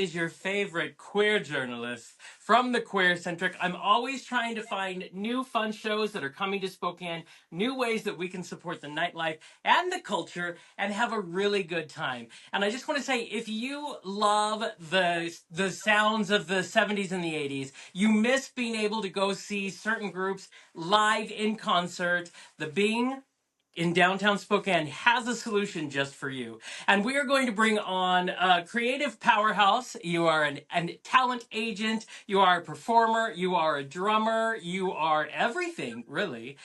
is your favorite queer journalist from the Queer Centric. I'm always trying to find new fun shows that are coming to Spokane, new ways that we can support the nightlife and the culture and have a really good time. And I just want to say, if you love the sounds of the 70s and the 80s, you miss being able to go see certain groups live in concert, the Bing in downtown Spokane has a solution just for you. And we are going to bring on a creative powerhouse. You are an talent agent. You are a performer. You are a drummer. You are everything, really.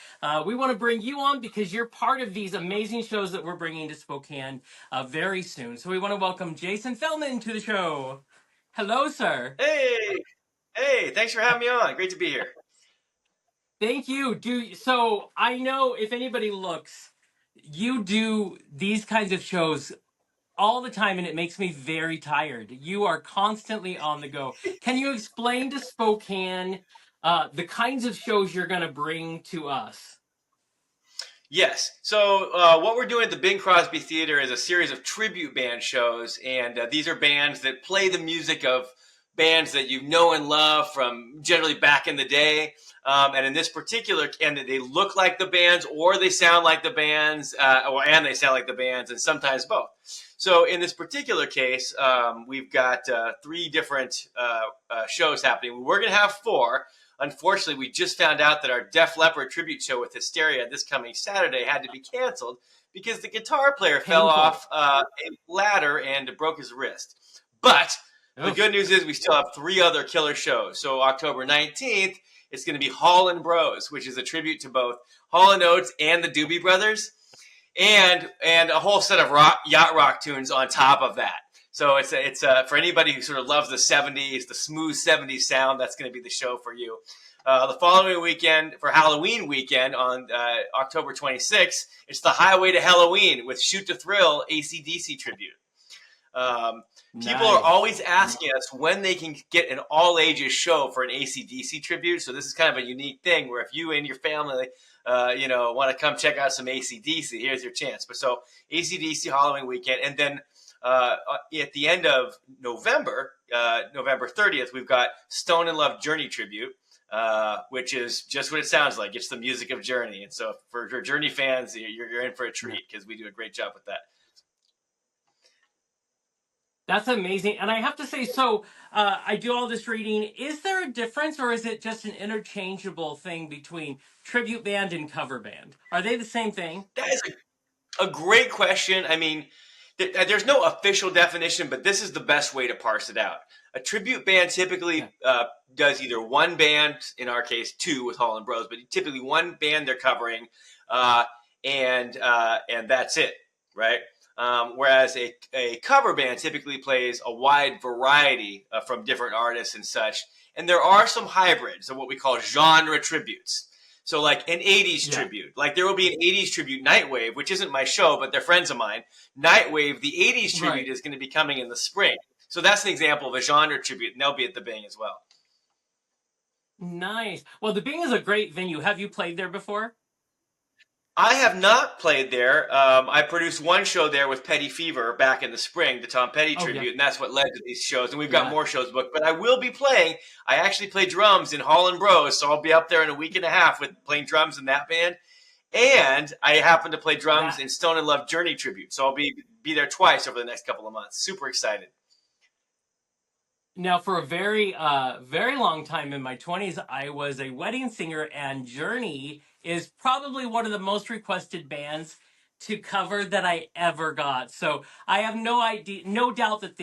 We want to bring you on because you're part of these amazing shows that we're bringing to Spokane very soon. So we want to welcome Jason Fellman to the show. Hello, sir. Hey, thanks for having me on. Great to be here. Thank you. So I know if anybody looks, you do these kinds of shows all the time, and it makes me very tired. You are constantly on the go. Can you explain to Spokane the kinds of shows you're going to bring to us? Yes. So what we're doing at the Bing Crosby Theater is a series of tribute band shows, and these are bands that play the music of bands that you know and love from generally back in the day. And in this particular, and they look like the bands, or they sound like the bands, and they sound like the bands, and sometimes both. So in this particular case, we've got three different shows happening. We're going to have four. Unfortunately, we just found out that our Def Leppard tribute show with Hysteria this coming Saturday had to be canceled because the guitar player fell off a ladder and broke his wrist. But the good news is we still have three other killer shows. So October 19th, it's going to be Hall & Bros, which is a tribute to both Hall & Oates and the Doobie Brothers, and a whole set of yacht rock tunes on top of that. So it's for anybody who sort of loves the 70s, the smooth 70s sound, that's going to be the show for you. The following weekend, for Halloween weekend on October 26th, it's the Highway to Halloween with Shoot to Thrill AC/DC tribute. People are always asking us when they can get an all-ages show for an AC/DC tribute. So this is kind of a unique thing where if you and your family want to come check out some AC/DC, here's your chance. But so AC/DC Halloween weekend, and then at the end of November, November 30th, we've got Stone in Love Journey tribute, which is just what it sounds like. It's the music of Journey. And so for Journey fans, you're in for a treat because we do a great job with that. That's amazing. And I have to say, so I do all this reading. Is there a difference, or is it just an interchangeable thing between tribute band and cover band? Are they the same thing? That is a great question. I mean, there's no official definition, but this is the best way to parse it out. A tribute band typically does either one band, in our case, two with Hall & Bros, but typically one band they're covering, and that's it, right? Whereas a cover band typically plays a wide variety from different artists and such. And there are some hybrids of what we call genre tributes. So like an 80s tribute. Like there will be an 80s tribute, Nightwave, which isn't my show, but they're friends of mine. Nightwave, the 80s tribute, is going to be coming in the spring. So that's an example of a genre tribute, and they'll be at the Bing as well. Nice. Well, the Bing is a great venue. Have you played there before? I have not played there. I produced one show there with Petty Fever back in the spring, the Tom Petty tribute, and that's what led to these shows. And we've got more shows booked. But I will be playing. I actually play drums in Hall & Bros, so I'll be up there in a week and a half with playing drums in that band. And I happen to play drums in Stone in Love Journey tribute, so I'll be there twice over the next couple of months. Super excited. Now, for a very, very long time in my 20s, I was a wedding singer, and Journey is probably one of the most requested bands to cover that I ever got. So I have no doubt that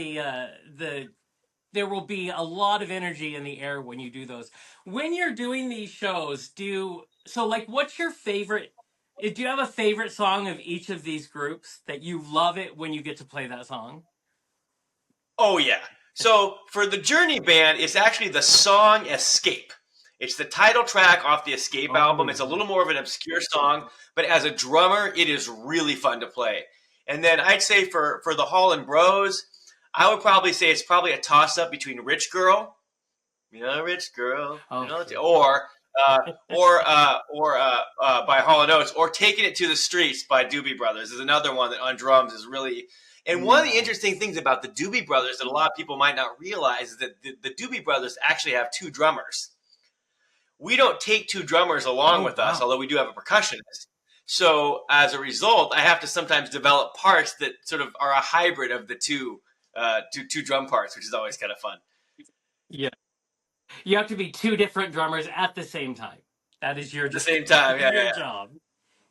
there will be a lot of energy in the air when you do those. When you're doing these shows, what's your favorite? Do you have a favorite song of each of these groups that you love it when you get to play that song? Oh, yeah. So for the Journey band, it's actually the song Escape. It's the title track off the Escape album. It's a little more of an obscure song, but as a drummer, it is really fun to play. And then I'd say for the Hall & Bros, I would probably say it's probably a toss-up between Rich Girl, Rich Girl, or by Hall & Notes or Taking It to the Streets by Doobie Brothers is another one that on drums is really. And one of the interesting things about the Doobie Brothers that a lot of people might not realize is that the Doobie Brothers actually have two drummers. We don't take two drummers along with us, although we do have a percussionist. So as a result, I have to sometimes develop parts that sort of are a hybrid of the two drum parts, which is always kind of fun. Yeah. You have to be two different drummers at the same time. That is your At the same time, your job.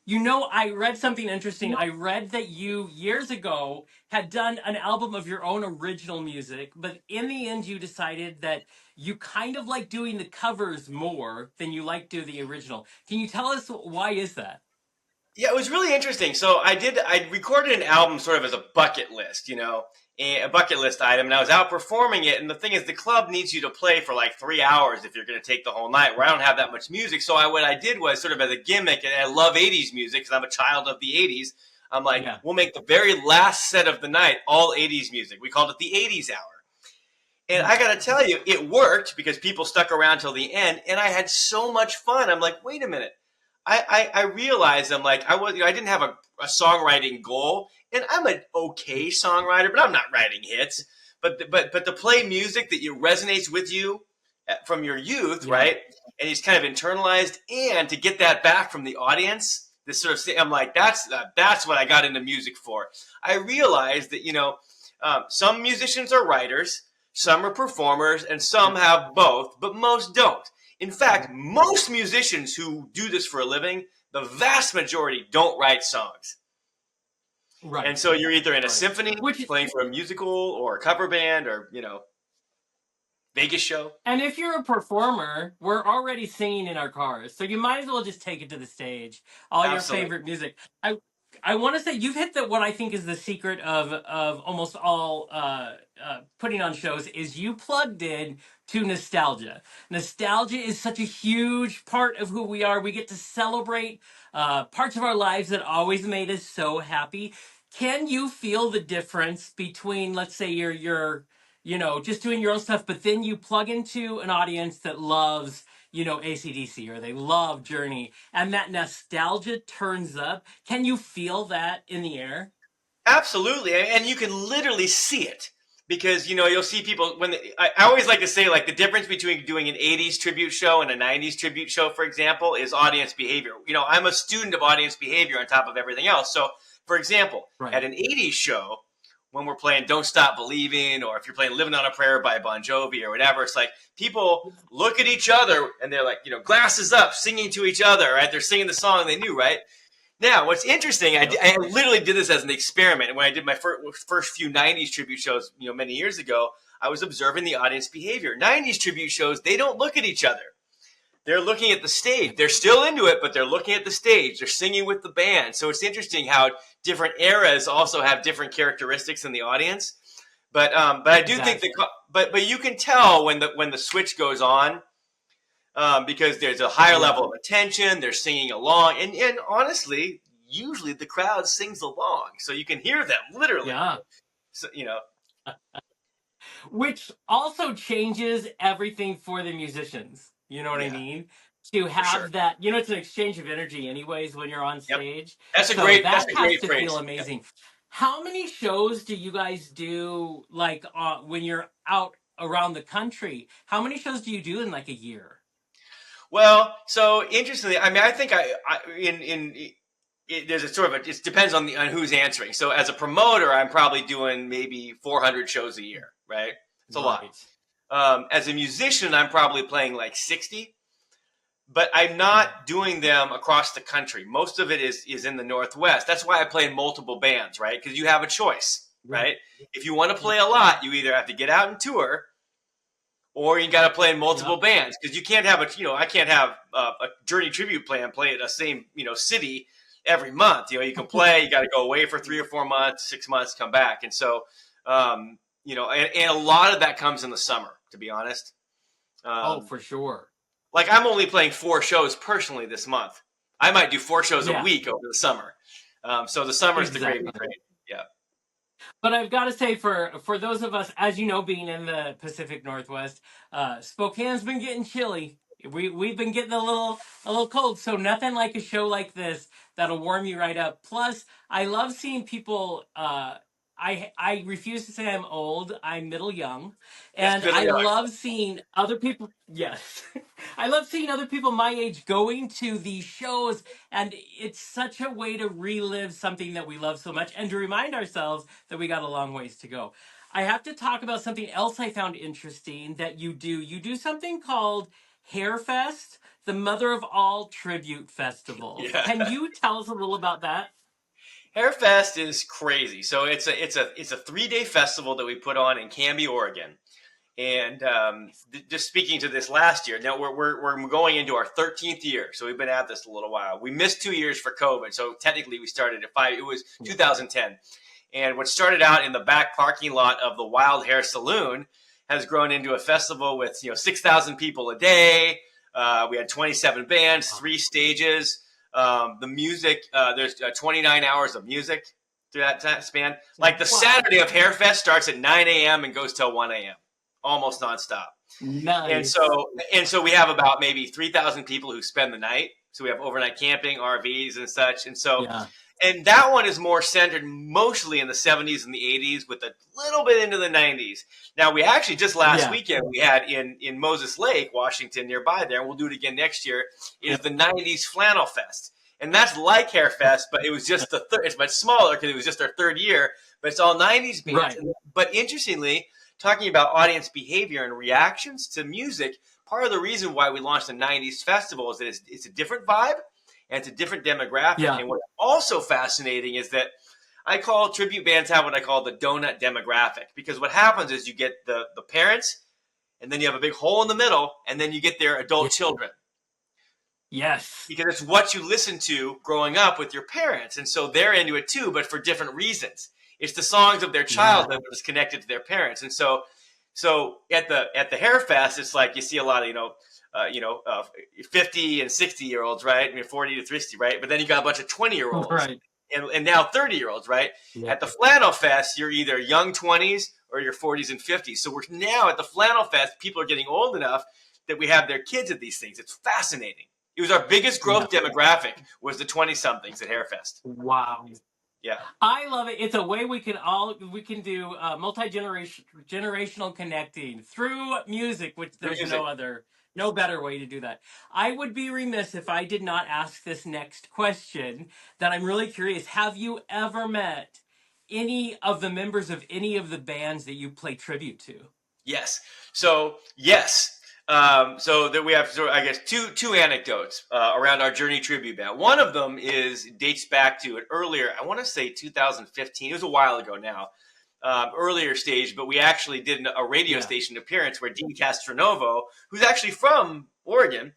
You know, I read something interesting. I read that you years ago had done an album of your own original music, but in the end you decided that you kind of like doing the covers more than you like do the original. Can you tell us why is that? Yeah, it was really interesting. So I recorded an album sort of as a bucket list, a bucket list item, and I was out performing it. And the thing is, the club needs you to play for like 3 hours if you're going to take the whole night, where I don't have that much music. So what I did was sort of as a gimmick, and I love 80s music because I'm a child of the 80s. I'm like, we'll make the very last set of the night all 80s music. We called it the 80s hour. And I got to tell you, it worked because people stuck around till the end, and I had so much fun. I'm like, wait a minute. I realized I didn't have a songwriting goal, and I'm an okay songwriter, but I'm not writing hits. But to play music that resonates with you from your youth, right? And it's kind of internalized, and to get that back from the audience, this sort of I'm like, that's what I got into music for. I realized that some musicians are writers, some are performers, and some have both, but most don't. In fact, most musicians who do this for a living, the vast majority don't write songs. Right. And so you're either in a symphony, playing for a musical or a cover band or, Vegas show. And if you're a performer, we're already singing in our cars, so you might as well just take it to the stage. All Absolutely. Your favorite music. I want to say you've hit what I think is the secret of almost all putting on shows is you plugged in to nostalgia. Nostalgia is such a huge part of who we are. We get to celebrate parts of our lives that always made us so happy. Can you feel the difference between, let's say, you're just doing your own stuff, but then you plug into an audience that loves AC/DC or they love Journey, and that nostalgia turns up? Can you feel that in the air? Absolutely, and you can literally see it because you'll see people I always like to say, like, the difference between doing an 80s tribute show and a 90s tribute show, for example, is audience behavior. I'm a student of audience behavior on top of everything else. So, for example, at an 80s show, when we're playing Don't Stop Believing, or if you're playing Living on a Prayer by Bon Jovi or whatever, it's like people look at each other and they're like, glasses up, singing to each other, right? They're singing the song they knew, right? Now, what's interesting, I literally did this as an experiment. When I did my first few 90s tribute shows, many years ago, I was observing the audience behavior. 90s tribute shows, they don't look at each other. They're looking at the stage. They're still into it, but they're looking at the stage. They're singing with the band. So it's interesting how different eras also have different characteristics in the audience. But I do think but you can tell when the switch goes on because there's a higher level of attention. They're singing along, and honestly, usually the crowd sings along, so you can hear them literally. Yeah. So, which also changes everything for the musicians. You know what I mean? To have that, it's an exchange of energy, anyways, when you're on stage. That's a great phrase. Feel amazing. How many shows do you guys do, like, when you're out around the country? How many shows do you do in like a year? Well, so interestingly, I mean, I think there's a sort of it depends on who's answering. So as a promoter, I'm probably doing maybe 400 shows a year, right? It's a lot. As a musician, I'm probably playing like 60, but I'm not doing them across the country. Most of it is in the Northwest. That's why I play in multiple bands, right? Because you have a choice, right? If you want to play a lot, you either have to get out and tour, or you got to play in multiple bands, because you can't have I can't have a Journey tribute play at the same city every month. You can play, you got to go away for 3 or 4 months, 6 months, come back, and so and a lot of that comes in the summer, to be honest. For sure. Like, I'm only playing 4 shows personally this month. I might do 4 shows a week over the summer. So the summer is the great. Yeah. But I've got to say, for those of us, as you know, being in the Pacific Northwest, Spokane's been getting chilly. We've been getting a little cold. So nothing like a show like this that'll warm you right up. Plus, I love seeing people. I refuse to say I'm old. I'm middle young, Yes, and middle I young. love seeing other people. Yes, I love seeing other people my age going to these shows, and it's such a way to relive something that we love so much, and to remind ourselves that we got a long ways to go. I have to talk about something else I found interesting that you do. You do something called Hairfest, the mother of all tribute festivals. Yeah. Can you tell us a little about that? Hairfest is crazy. So it's a 3-day festival that we put on in Canby, Oregon. And just speaking to this last year, now we're going into our 13th year, so we've been at this a little while. We missed 2 years for COVID, so technically we started at 5. It was 2010, and what started out in the back parking lot of the Wild Hair Saloon has grown into a festival with 6,000 people a day. We had 27 bands, 3 stages. The music, there's 29 hours of music through that span. Like the Saturday of Hairfest starts at 9 a.m. and goes till 1 a.m. almost nonstop. And Nice. so we have about maybe 3,000 people who spend the night. So we have overnight camping, RVs and such. Yeah. And that one is more centered mostly in the 70s and the 80s with a little bit into the 90s. Now, we actually just last Yeah. weekend, we had in Moses Lake, Washington, nearby there, and we'll do it again next year, is the 90s Flannel Fest. And that's like Hair Fest, but it was just it's much smaller because it was just our 3rd year, but it's all 90s bands. Right. But interestingly, talking about audience behavior and reactions to music, part of the reason why we launched the 90s festival is that it's a different vibe and it's a different demographic. Yeah. And what's also fascinating is that I call tribute bands have what I call the donut demographic, because what happens is you get the parents, and then you have a big hole in the middle, and then you get their adult children. Yes. Because it's what you listen to growing up with your parents. And so they're into it too, but for different reasons. It's the songs of their childhood that is connected to their parents. And so at the Hair Fest, it's like you see a lot of 50 and 60-year-olds, right? I mean 40 to 60, right? But then you got a bunch of 20-year-olds, Right. and now 30-year-olds, right? Yeah. At the Flannel Fest, you're either young 20s or your 40s and 50s. So we're now at the Flannel Fest, people are getting old enough that we have their kids at these things. It's fascinating. It was our biggest growth demographic was the 20-somethings at Hairfest. Wow. Yeah. I love it. It's a way we can do generational connecting through music, which there's no better way to do that. I would be remiss if I did not ask this next question that I'm really curious. Have you ever met any of the members of any of the bands that you play tribute to? Yes. So yes. So that we have, I guess, two anecdotes around our Journey tribute band. One of them dates back to an earlier, I want to say 2015. It was a while ago now, earlier stage, but we actually did a radio station appearance where Dean Castronovo, who's actually from Oregon,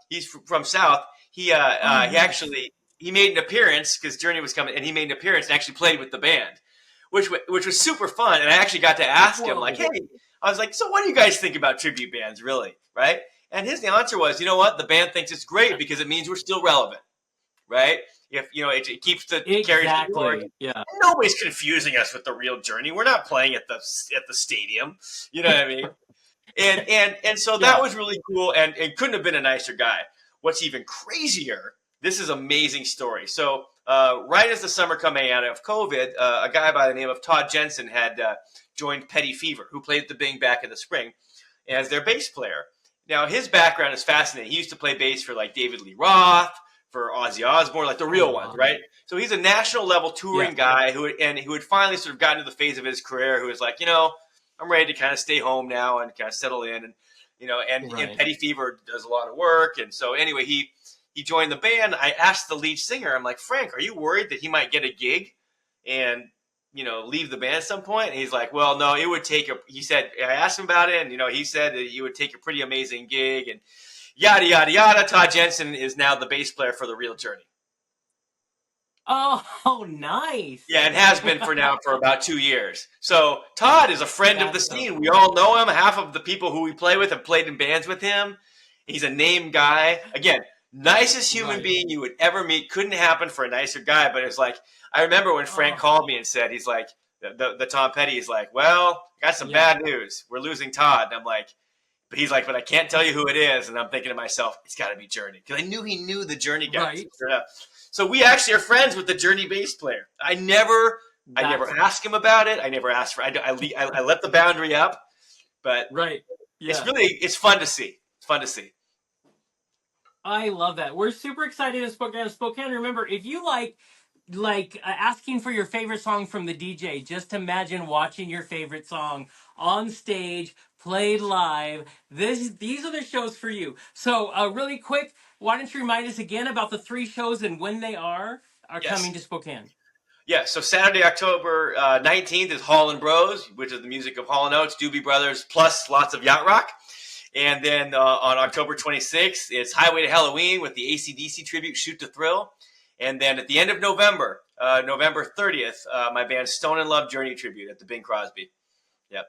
he's from South. He made an appearance because Journey was coming, and he made an appearance and actually played with the band, which was super fun. And I actually got to ask him, like, hey. I was like, so what do you guys think about tribute bands, really, right? And his answer was, you know what? The band thinks it's great because it means we're still relevant, right? If it keeps the carries the forward. Yeah. Nobody's confusing us with the real Journey. We're not playing at the stadium. You know what I mean? And so that was really cool, and couldn't have been a nicer guy. What's even crazier? This is an amazing story. So right as the summer coming out of COVID, a guy by the name of Todd Jensen had joined Petty Fever, who played at the Bing back in the spring, as their bass player. Now, his background is fascinating. He used to play bass for like David Lee Roth, for Ozzy Osbourne, like the real ones, right? So he's a national level touring guy who had finally sort of gotten to the phase of his career who was like, I'm ready to kind of stay home now and kind of settle in. And Petty Fever does a lot of work. And so anyway, he joined the band. I asked the lead singer, I'm like, Frank, are you worried that he might get a gig and leave the band at some point? And he's like, well, no, it would take he said, I asked him about it, and, he said that it would take a pretty amazing gig, and yada, yada, yada. Todd Jensen is now the bass player for the real Journey. Oh, nice. Yeah, and has been for about 2 years. So Todd is a friend of the scene. We all know him. Half of the people who we play with have played in bands with him. He's a name guy. Again, nicest human being you would ever meet. Couldn't happen for a nicer guy. But it's like, I remember when Frank called me and said, he's like, the Tom Petty is like, well, got some bad news. We're losing Todd. And I'm like, but he's like, but I can't tell you who it is. And I'm thinking to myself, it's got to be Journey. Because I knew he knew the Journey guys. Right. So we actually are friends with the Journey bass player. I never ask him about it. I never ask for. I let the boundary up, but right. it's Yeah. really it's fun to see. It's fun to see. I love that. We're super excited in Spokane. Spokane, remember, if you asking for your favorite song from the DJ, just imagine watching your favorite song on stage, played live. These are the shows for you. So, really quick, why don't you remind us again about the 3 shows and when they are coming Yes. to Spokane? Yeah, so Saturday, October 19th is Hall and Bros, which is the music of Hall and Oates, Doobie Brothers, plus lots of yacht rock. And then on October 26th, it's Highway to Halloween with the AC/DC tribute, Shoot to Thrill. And then at the end of November, November 30th, my band Stone and Love Journey tribute at the Bing Crosby. Yep.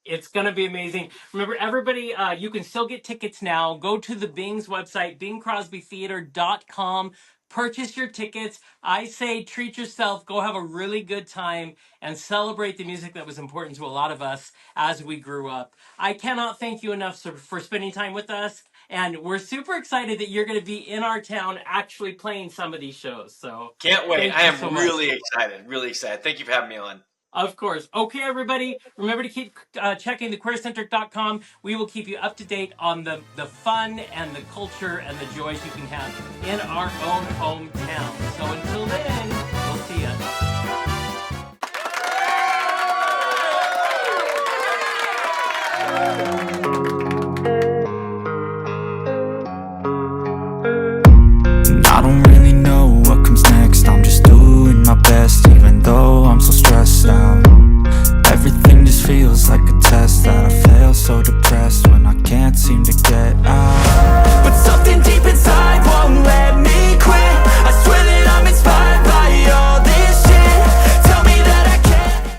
It's going to be amazing. Remember, everybody, you can still get tickets now. Go to the Bing's website, bingcrosbytheater.com. Purchase your tickets. I say treat yourself. Go have a really good time and celebrate the music that was important to a lot of us as we grew up. I cannot thank you enough for spending time with us. And we're super excited that you're going to be in our town actually playing some of these shows. So Can't wait. thank I you am so much. really excited. Really excited. Thank you for having me on. Of course. Okay, everybody. Remember to keep checking thequeercentric.com. We will keep you up to date on the fun and the culture and the joys you can have in our own hometown. So until then.